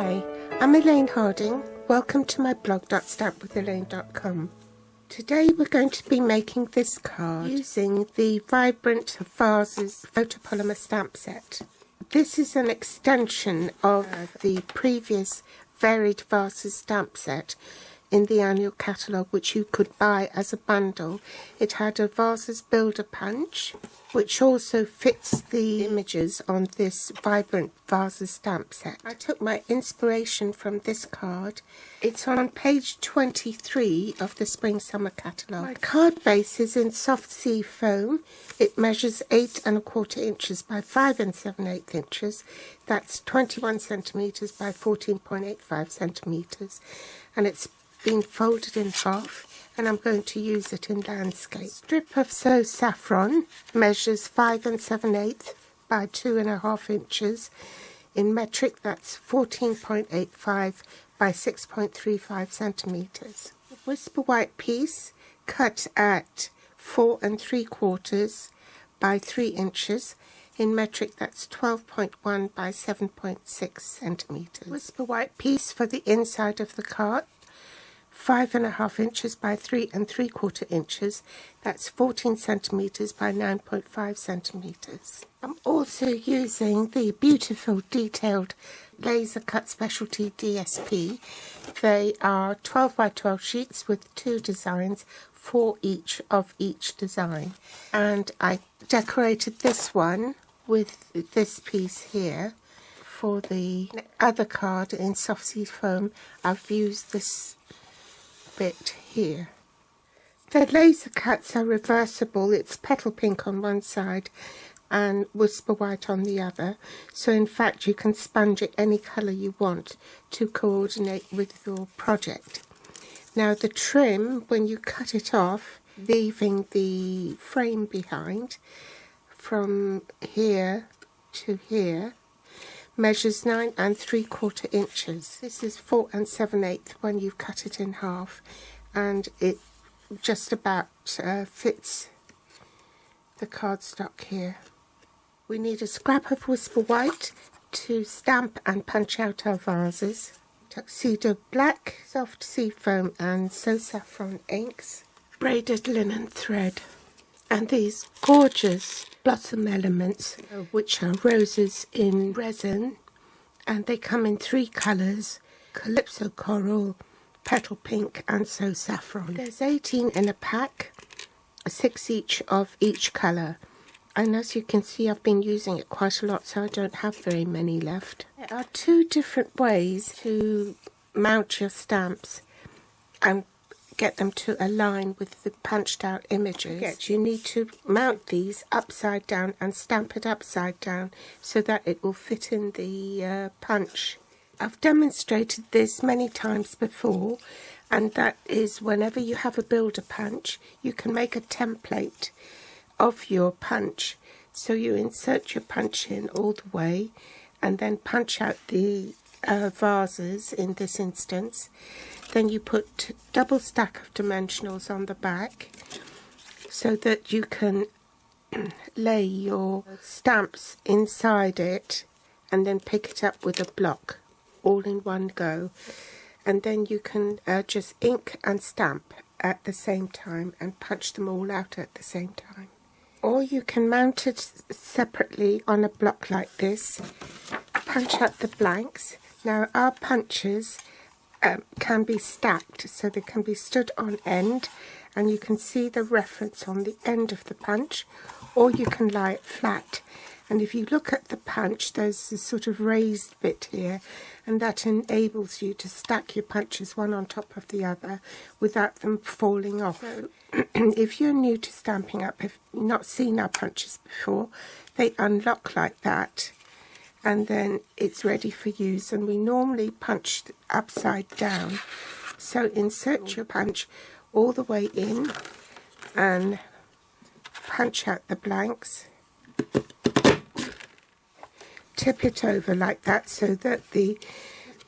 Hi, I'm Elaine Harding. Welcome to my blog .stampwithelaine.com. Today we're going to be making this card using the Vibrant Vases photopolymer stamp set. This is an extension of the previous Varied Vases stamp set in the annual catalogue, which you could buy as a bundle. It had a Vases builder punch, which also fits the images on this Vibrant Vases stamp set. I took my inspiration from this card. It's on page 23 of the Spring Summer catalogue. My card base is in soft sea foam. It measures 8 1/4 inches by 5 7/8 inches. That's 21 centimetres by 14.85 centimetres. And it's been folded in half, and I'm going to use it in landscape. Strip of So Saffron measures 5 7/8 by 2 1/2 inches. In metric, that's 14.85 by 6.35 centimetres. Whisper White piece cut at 4 3/4 by 3 inches. In metric, that's 12.1 by 7.6 centimetres. Whisper White piece for the inside of the card, 5 1/2 inches by 3 3/4 inches. That's 14 centimetres by 9.5 centimetres. I'm also using the beautiful detailed laser cut specialty DSP. They are 12 by 12 sheets with 2 designs for each of each design. And I decorated this one with this piece here. For the other card in soft sea foam, I've used this bit here. The laser cuts are reversible. It's petal pink on one side and Whisper White on the other, so in fact you can sponge it any colour you want to coordinate with your project. Now the trim, when you cut it off, leaving the frame behind, from here to here, measures 9 3/4 inches. This is 4 7/8 when you cut it in half, and it just about fits the cardstock here. We need a scrap of Whisper White to stamp and punch out our vases. Tuxedo Black, soft sea foam and So Saffron inks, braided linen thread, and these gorgeous blossom elements, which are roses in resin, and they come in 3 colours: Calypso Coral, Petal Pink and So Saffron. There's 18 in a pack, 6 each of each colour, and as you can see I've been using it quite a lot, so I don't have very many left. There are 2 different ways to mount your stamps and get them to align with the punched out images. You need to mount these upside down and stamp it upside down so that it will fit in the punch. I've demonstrated this many times before, and that is whenever you have a builder punch, you can make a template of your punch. So you insert your punch in all the way and then punch out the vases in this instance. Then you put double stack of dimensionals on the back so that you can lay your stamps inside it and then pick it up with a block all in one go. And then you can just ink and stamp at the same time and punch them all out at the same time. Or you can mount it separately on a block like this, punch out the blanks. Now our punches can be stacked, so they can be stood on end, and you can see the reference on the end of the punch, or you can lie it flat. And if you look at the punch, there's this sort of raised bit here, and that enables you to stack your punches one on top of the other without them falling off. So, if you're new to Stampin' Up, if you've not seen our punches before, they unlock like that, and then it's ready for use. And we normally punch upside down, so insert your punch all the way in and punch out the blanks. Tip it over like that so that the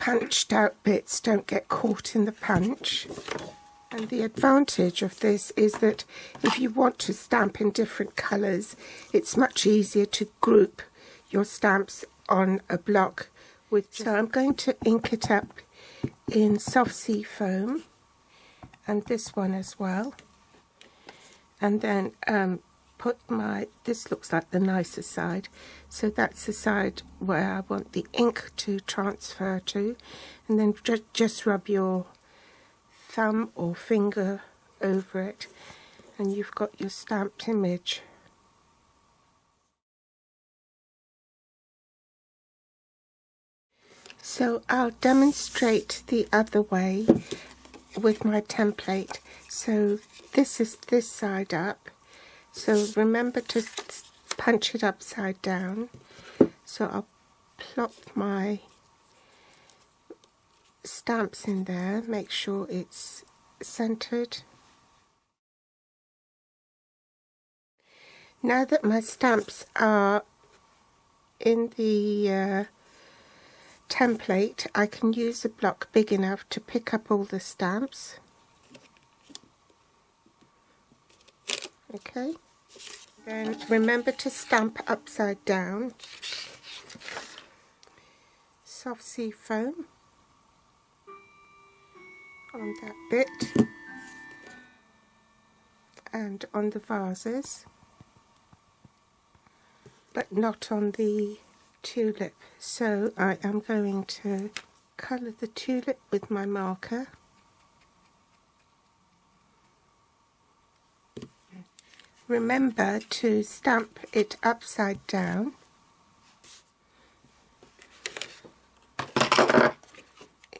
punched out bits don't get caught in the punch. And the advantage of this is that if you want to stamp in different colours, it's much easier to group your stamps on a block with, so I'm going to ink it up in soft sea foam, and this one as well, and then put my, this looks like the nicer side, so that's the side where I want the ink to transfer to, and then just rub your thumb or finger over it and you've got your stamped image. So I'll demonstrate the other way with my template. So this is this side up, so remember to punch it upside down. So I'll plop my stamps in there, make sure it's centered. Now that my stamps are in the template, I can use a block big enough to pick up all the stamps. Okay, then remember to stamp upside down. Soft sea foam on that bit and on the vases, but not on the tulip. So I am going to colour the tulip with my marker. Remember to stamp it upside down.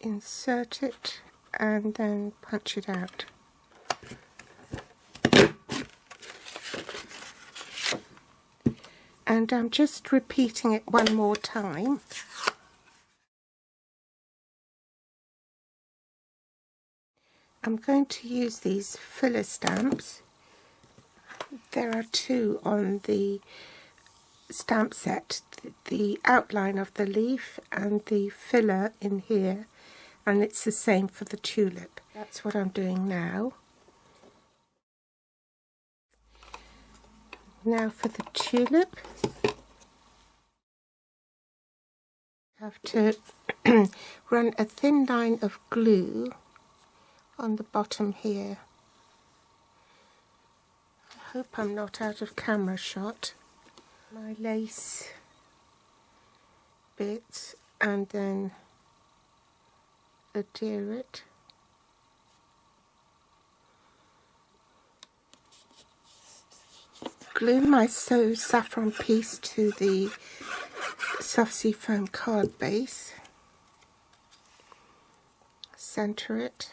Insert it and then punch it out. And I'm just repeating it one more time. I'm going to use these filler stamps. There are two on the stamp set, the outline of the leaf and the filler in here, and it's the same for the tulip. That's what I'm doing now. Now for the tulip, I have to run a thin line of glue on the bottom here. I hope I'm not out of camera shot. My lace bits and then adhere it. Glue my So Saffron piece to the soft sea foam card base. Center it.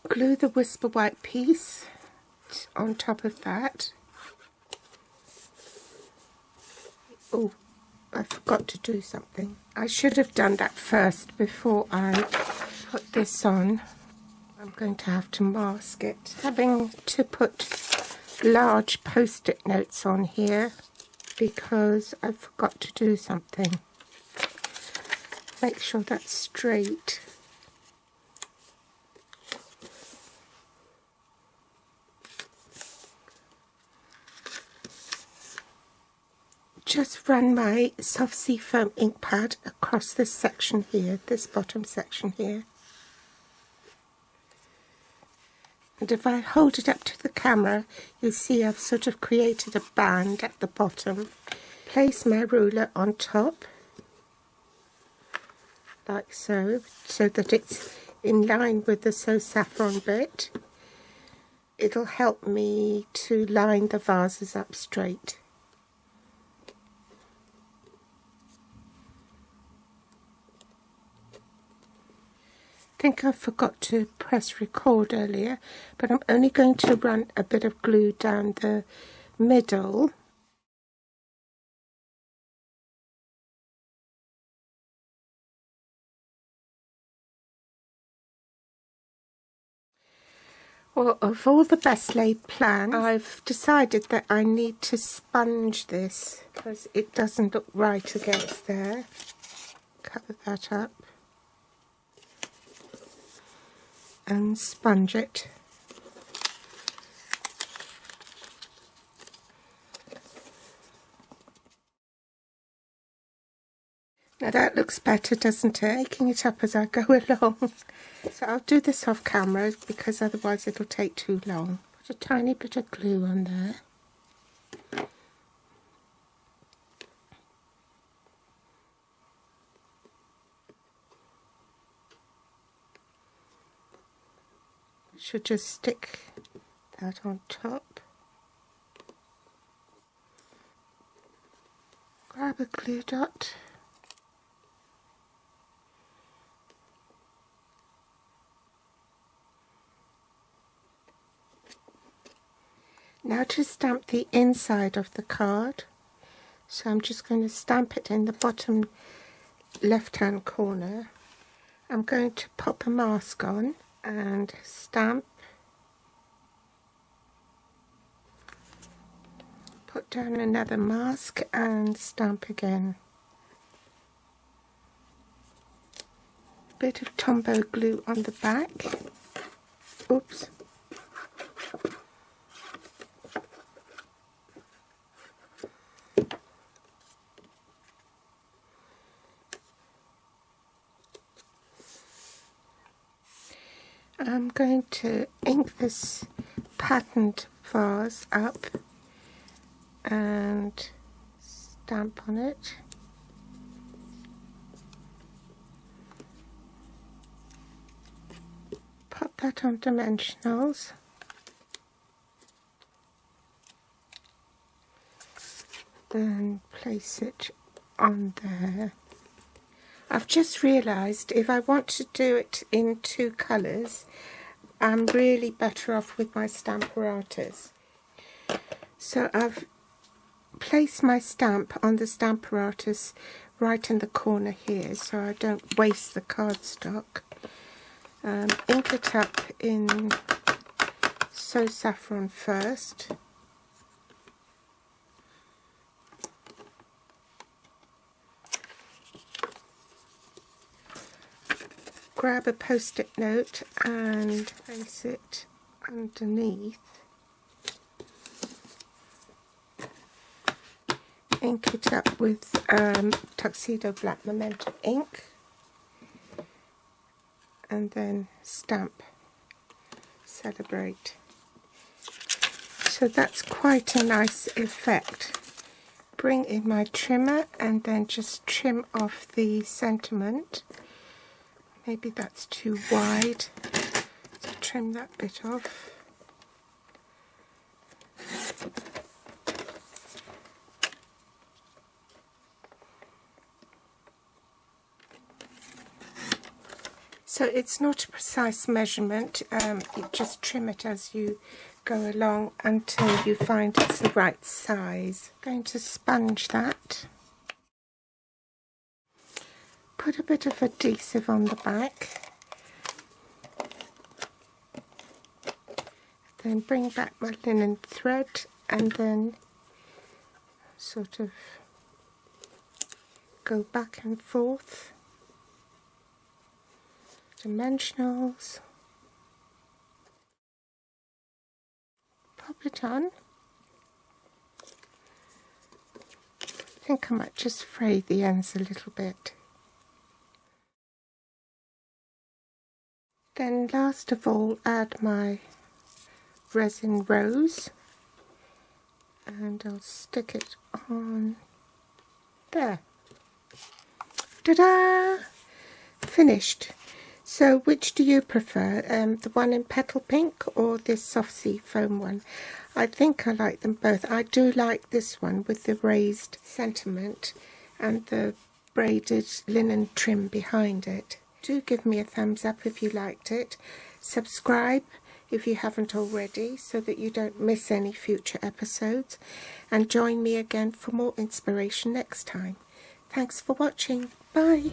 Glue the Whisper White piece on top of that. Oh, I forgot to do something. I should have done that first before I put this on. I'm going to have to mask it. Having to put large post-it notes on here because I forgot to do something. Make sure that's straight. Just run my soft sea foam ink pad across this section here, this bottom section here. And if I hold it up to the camera, you'll see I've sort of created a band at the bottom. Place my ruler on top, like so, so that it's in line with the So Saffron bit. It'll help me to line the vases up straight. I think I forgot to press record earlier, but I'm only going to run a bit of glue down the middle. Well, of all the best laid plans, I've decided that I need to sponge this because it doesn't look right against there. Cover that up and sponge it. Now that looks better, doesn't it? Making it up as I go along. So I'll do this off camera because otherwise it'll take too long. Put a tiny bit of glue on there. Should just stick that on top. Grab a glue dot. Now to stamp the inside of the card. So I'm just going to stamp it in the bottom left hand corner. I'm going to pop a mask on and stamp, put down another mask and stamp again. A bit of Tombow glue on the back. Oops. I'm going to ink this patterned vase up and stamp on it. Pop that on dimensionals. And place it on there. I've just realised if I want to do it in 2 colours, I'm really better off with my Stamparatus. So I've placed my stamp on the Stamparatus right in the corner here so I don't waste the cardstock. Ink it up in So Saffron first. Grab a post-it note and place it underneath. Ink it up with Tuxedo Black Memento ink and then stamp Celebrate. So that's quite a nice effect. Bring in my trimmer and then just trim off the sentiment. Maybe that's too wide, so trim that bit off. So it's not a precise measurement, you just trim it as you go along until you find it's the right size. I'm going to sponge that. Put a bit of adhesive on the back, then bring back my linen thread and then sort of go back and forth, dimensionals, pop it on. I think I might just fray the ends a little bit. Then last of all add my resin rose and I'll stick it on there. Ta-da! Finished. So which do you prefer, the one in Petal Pink or this Soft Sea Foam one? I think I like them both. I do like this one with the raised sentiment and the braided linen trim behind it. Do give me a thumbs up if you liked it. Subscribe if you haven't already so that you don't miss any future episodes. And join me again for more inspiration next time. Thanks for watching. Bye.